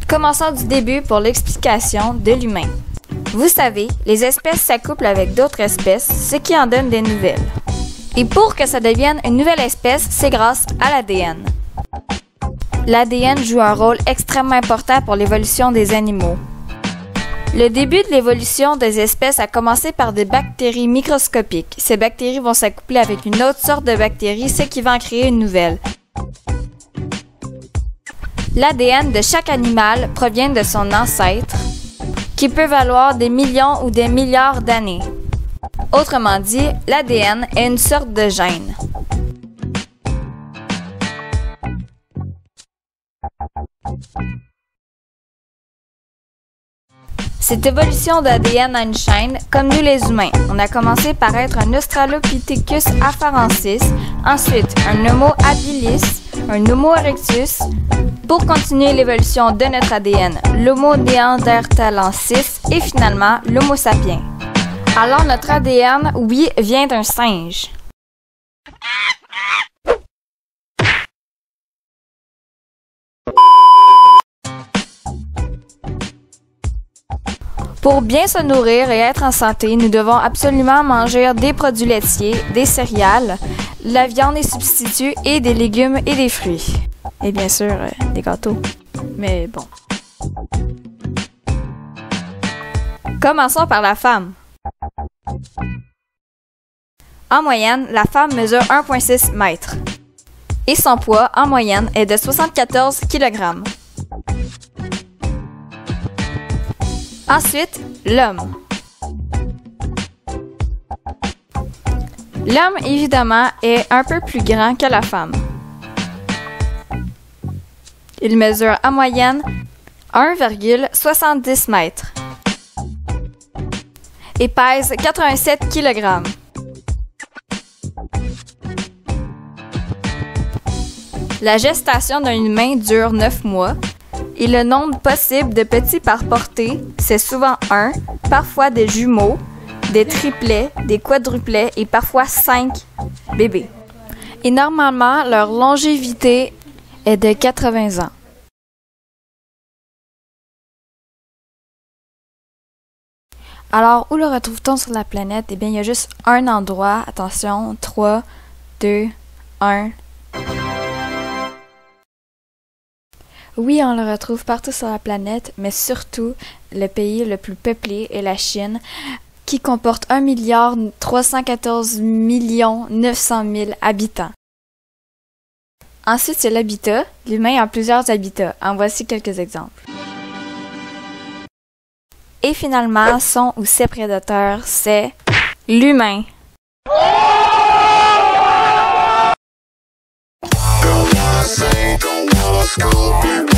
Commençons du début pour l'explication de l'humain. Vous savez, les espèces s'accouplent avec d'autres espèces, ce qui en donne des nouvelles. Et pour que ça devienne une nouvelle espèce, c'est grâce à l'ADN. L'ADN joue un rôle extrêmement important pour l'évolution des animaux. Le début de l'évolution des espèces a commencé par des bactéries microscopiques. Ces bactéries vont s'accoupler avec une autre sorte de bactéries, ce qui va en créer une nouvelle. L'ADN de chaque animal provient de son ancêtre, qui peut valoir des millions ou des milliards d'années. Autrement dit, l'ADN est une sorte de gène. Cette évolution d'ADN a une chaîne, comme nous les humains. On a commencé par être un Australopithecus afarensis, ensuite un Homo habilis, un Homo erectus, pour continuer l'évolution de notre ADN, l'Homo neanderthalensis et finalement l'Homo sapiens. Alors notre ADN, oui, vient d'un singe. Pour bien se nourrir et être en santé, nous devons absolument manger des produits laitiers, des céréales, la viande et substituts et des légumes et des fruits. Et bien sûr, des gâteaux. Mais bon. Commençons par la femme. En moyenne, la femme mesure 1,6 m et son poids, en moyenne, est de 74 kg. Ensuite, l'homme. L'homme, évidemment, est un peu plus grand que la femme. Il mesure en moyenne 1,70 m et pèse 87 kg. La gestation d'un humain dure 9 mois et le nombre possible de petits par portée, c'est souvent 1, parfois des jumeaux, des triplets, des quadruplets et parfois 5 bébés. Et normalement, leur longévité est de 80 ans. Alors, où le retrouve-t-on sur la planète? Eh bien, il y a juste un endroit. Attention, 3, 2, 1. Oui, on le retrouve partout sur la planète, mais surtout, le pays le plus peuplé est la Chine, qui comporte 1 314 900 000 habitants. Ensuite, c'est l'habitat. L'humain a plusieurs habitats. En voici quelques exemples. Et finalement, son ou ses prédateurs, c'est l'humain. Don't wanna say, don't wanna go.